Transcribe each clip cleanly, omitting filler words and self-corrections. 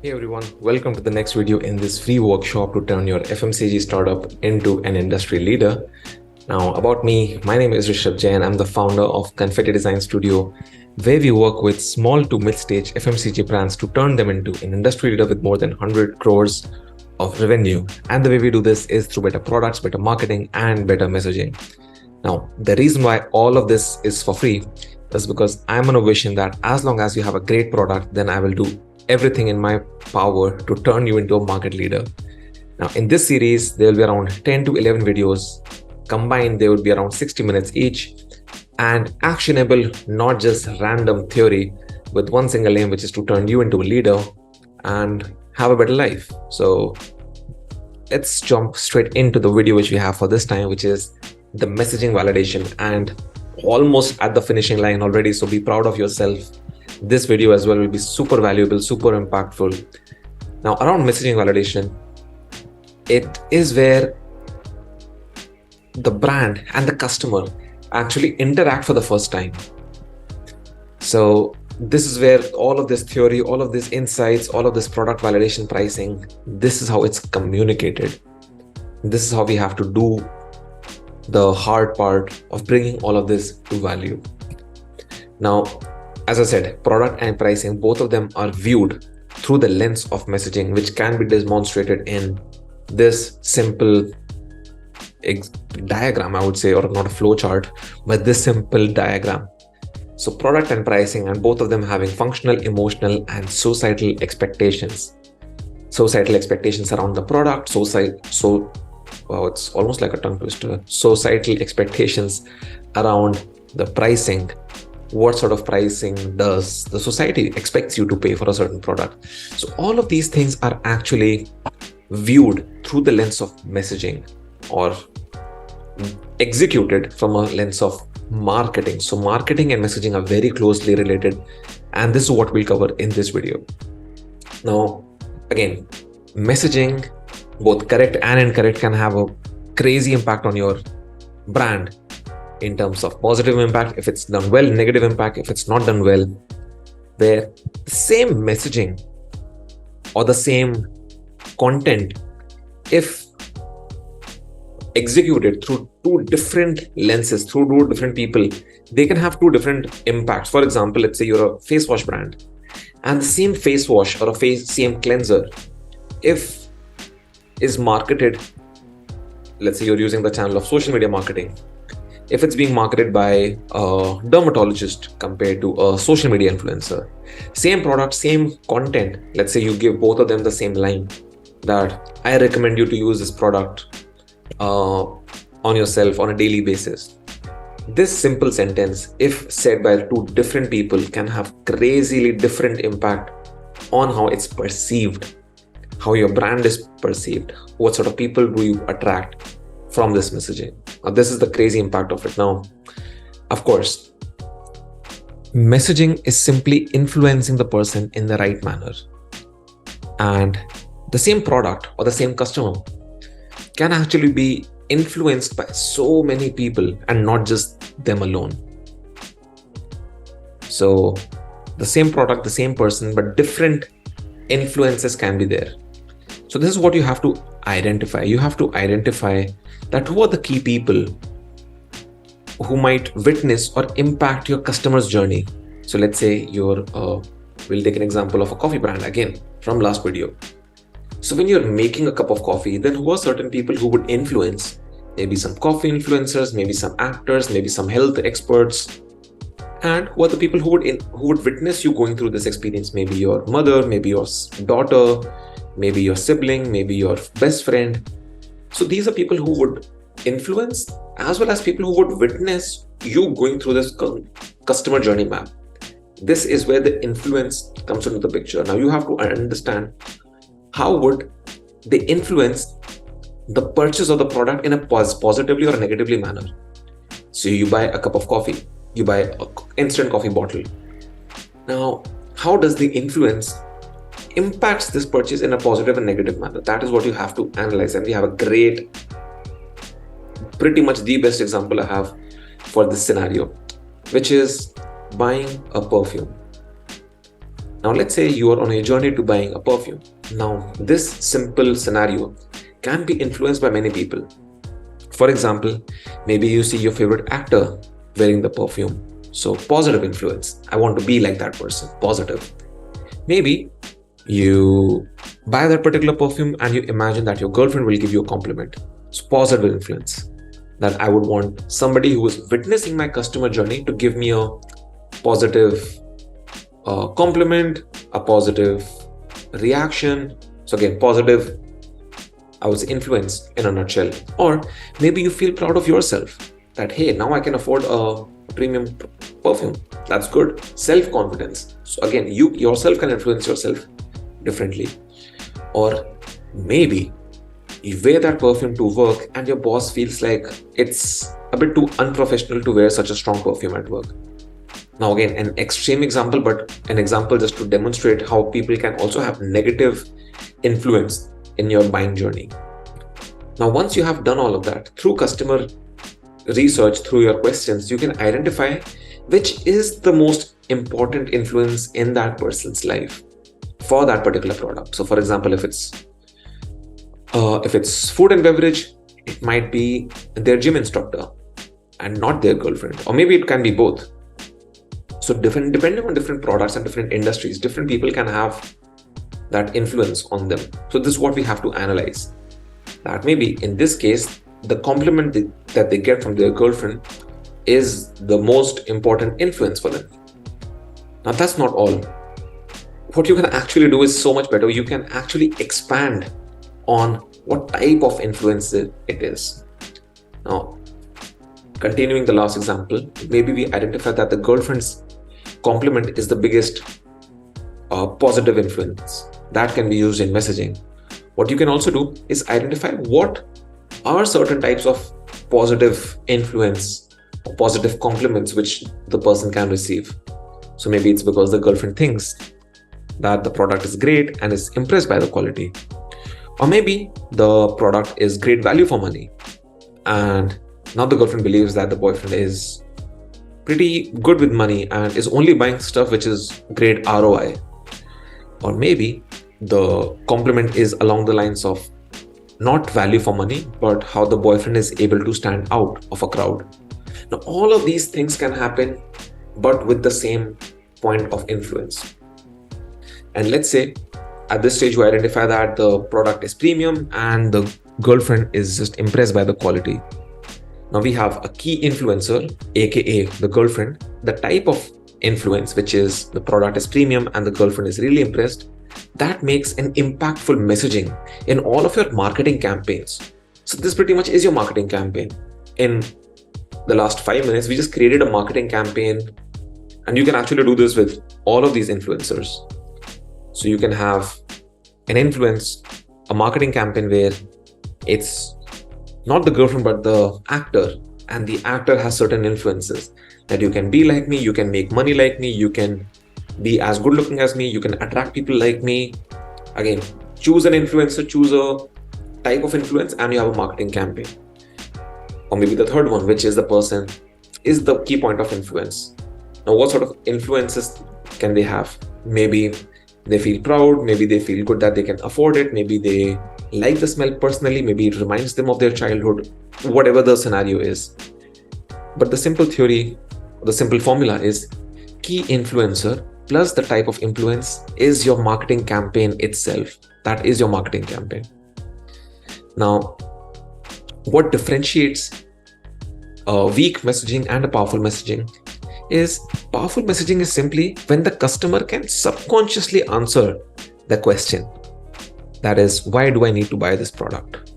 Hey everyone, welcome to the next video in this free workshop to turn your FMCG startup into an industry leader. Now, about me, my name is Rishabh Jain. I'm the founder of Confetti Design Studio, where we work with small to mid-stage FMCG brands to turn them into an industry leader with more than 100 crores of revenue. And the way we do this is through better products, better marketing, and better messaging. Now, the reason why all of this is for free is because I'm on a vision that as long as you have a great product, then I will do everything in my power to turn you into a market leader. Now, in this series, there will be around 10 to 11 videos. Combined, they would be around 60 minutes each and actionable, not just random theory with one single aim, which is to turn you into a leader and have a better life. So let's jump straight into the video which we have for this time, which is the messaging validation, and almost at the finishing line already. So be proud of yourself. This video as well will be super valuable, super impactful. Now, around messaging validation, it is where the brand and the customer actually interact for the first time. So this is where all of this theory, all of these insights, all of this product validation pricing, this is how it's communicated. This is how we have to do the hard part of bringing all of this to value. Now, as I said, product and pricing, both of them are viewed through the lens of messaging, which can be demonstrated in this simple diagram, I would say, or not a flow chart, but this simple diagram. So product and pricing, and both of them having functional, emotional, and societal expectations. Societal expectations around the product, wow, it's almost like a tongue twister. Societal expectations around the pricing. What sort of pricing does the society expects you to pay for a certain product? So all of these things are actually viewed through the lens of messaging or executed from a lens of marketing. So marketing and messaging are very closely related, and this is what we'll cover in this video. Now, again, messaging, both correct and incorrect, can have a crazy impact on your brand in terms of positive impact if it's done well, negative impact if it's not done well, where the same messaging or the same content, if executed through two different lenses, through two different people, they can have two different impacts. For example, let's say you're a face wash brand, and the same face wash or same cleanser, if is marketed, let's say you're using the channel of social media marketing, if it's being marketed by a dermatologist compared to a social media influencer, same product, same content, let's say you give both of them the same line that I recommend you to use this product on yourself on a daily basis. This simple sentence, if said by two different people, can have crazily different impact on how it's perceived, how your brand is perceived, what sort of people do you attract from this messaging. This is the crazy impact of it. Now, of course, messaging is simply influencing the person in the right manner. And the same product or the same customer can actually be influenced by so many people and not just them alone. So the same product, the same person, but different influences can be there. So this is what you have to identify. You have to identify that who are the key people who might witness or impact your customer's journey. So let's say we'll take an example of a coffee brand again from last video. So when you're making a cup of coffee, then who are certain people who would influence? Maybe some coffee influencers, maybe some actors, maybe some health experts. And who are the people who would witness you going through this experience? Maybe your mother, maybe your daughter, maybe your sibling, maybe your best friend. So these are people who would influence, as well as people who would witness you going through this customer journey map. This is where the influence comes into the picture. Now you have to understand how would they influence the purchase of the product in a positively or negatively manner. So you buy a cup of coffee, you buy an instant coffee bottle. Now, how does the influence impacts this purchase in a positive and negative manner? That is what you have to analyze. And we have a pretty much the best example I have for this scenario, which is buying a perfume. Now, let's say you are on a journey to buying a perfume. Now, this simple scenario can be influenced by many people. For example, maybe you see your favorite actor wearing the perfume. So, positive influence. I want to be like that person, positive. Maybe you buy that particular perfume and you imagine that your girlfriend will give you a compliment. It's positive influence. That I would want somebody who is witnessing my customer journey to give me a positive compliment, a positive reaction. So again, positive, I would say, influence in a nutshell. Or maybe you feel proud of yourself that, hey, now I can afford a premium perfume. That's good. Self-confidence. So again, you yourself can influence yourself differently. Or maybe you wear that perfume to work and your boss feels like it's a bit too unprofessional to wear such a strong perfume at work. Now again, an extreme example, but an example just to demonstrate how people can also have negative influence in your buying journey. Now, once you have done all of that, through customer research, through your questions, you can identify which is the most important influence in that person's life for that particular product. So for example, if it's food and beverage, it might be their gym instructor and not their girlfriend, or maybe it can be both. So depending on different products and different industries, different people can have that influence on them. So this is what we have to analyze. That maybe in this case, the compliment that they get from their girlfriend is the most important influence for them. Now that's not all. What you can actually do is so much better. You can actually expand on what type of influence it is. Now, continuing the last example, maybe we identify that the girlfriend's compliment is the biggest positive influence that can be used in messaging. What you can also do is identify what are certain types of positive influence or positive compliments which the person can receive. So maybe it's because the girlfriend thinks that the product is great and is impressed by the quality. Or maybe the product is great value for money and now the girlfriend believes that the boyfriend is pretty good with money and is only buying stuff which is great ROI. Or maybe the compliment is along the lines of not value for money, but how the boyfriend is able to stand out of a crowd. Now, all of these things can happen, but with the same point of influence. And let's say at this stage, you identify that the product is premium and the girlfriend is just impressed by the quality. Now we have a key influencer, aka the girlfriend, the type of influence, which is the product is premium and the girlfriend is really impressed. That makes an impactful messaging in all of your marketing campaigns. So this pretty much is your marketing campaign. In the last 5 minutes, we just created a marketing campaign, and you can actually do this with all of these influencers. So you can have an influence, a marketing campaign where it's not the girlfriend, but the actor, and the actor has certain influences that you can be like me, you can make money like me, you can be as good looking as me, you can attract people like me. Again, choose an influencer, choose a type of influence, and you have a marketing campaign. Or maybe the third one, which is the person is the key point of influence. Now, what sort of influences can they have? Maybe they feel proud, maybe they feel good that they can afford it, maybe they like the smell personally, maybe it reminds them of their childhood, whatever the scenario is. But the simple theory, the simple formula is key influencer plus the type of influence is your marketing campaign itself. That is your marketing campaign. Now, what differentiates a weak messaging and a powerful messaging is powerful messaging is simply when the customer can subconsciously answer the question. That is, why do I need to buy this product?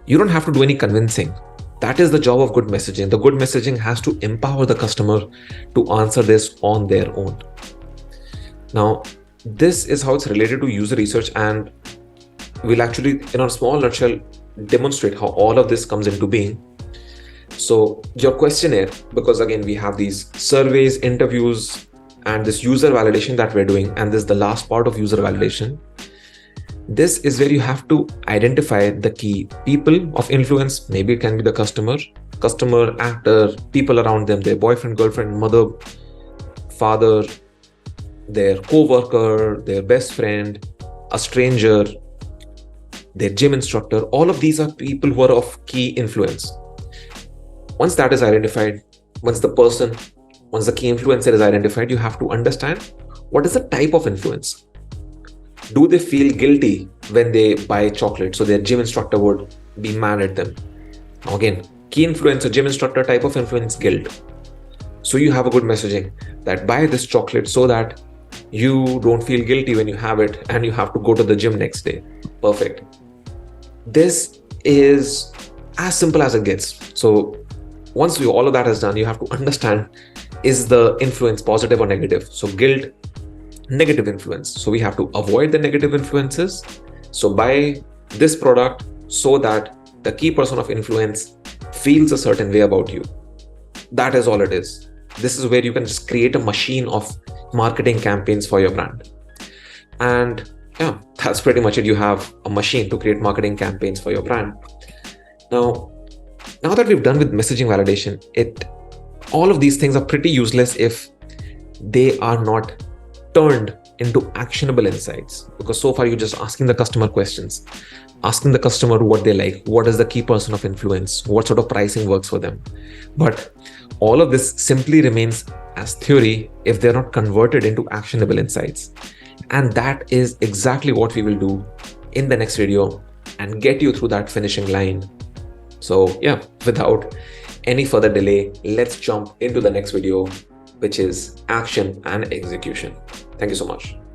You don't have to do any convincing. That is the job of good messaging. The good messaging has to empower the customer to answer this on their own. Now, this is how it's related to user research, and we'll actually, in a small nutshell, demonstrate how all of this comes into being. So your questionnaire, because again, we have these surveys, interviews, and this user validation that we're doing, and this is the last part of user validation. This is where you have to identify the key people of influence. Maybe it can be the customer, actor, people around them, their boyfriend, girlfriend, mother, father, their co-worker, their best friend, a stranger, their gym instructor. All of these are people who are of key influence. Once that is identified, once the key influencer is identified, you have to understand what is the type of influence. Do they feel guilty when they buy chocolate? So their gym instructor would be mad at them. Now again, key influencer, gym instructor, type of influence, guilt. So you have a good messaging that buy this chocolate so that you don't feel guilty when you have it and you have to go to the gym next day. Perfect. This is as simple as it gets. So once all of that is done, you have to understand, is the influence positive or negative? So guilt, negative influence. So we have to avoid the negative influences. So buy this product so that the key person of influence feels a certain way about you. That is all it is. This is where you can just create a machine of marketing campaigns for your brand. And yeah, that's pretty much it. You have a machine to create marketing campaigns for your brand. Now that we've done with messaging validation, all of these things are pretty useless if they are not turned into actionable insights, because so far you're just asking the customer questions, asking the customer what they like, what is the key person of influence, what sort of pricing works for them. But all of this simply remains as theory if they're not converted into actionable insights. And that is exactly what we will do in the next video and get you through that finishing line. So yeah, without any further delay, let's jump into the next video, which is action and execution. Thank you so much.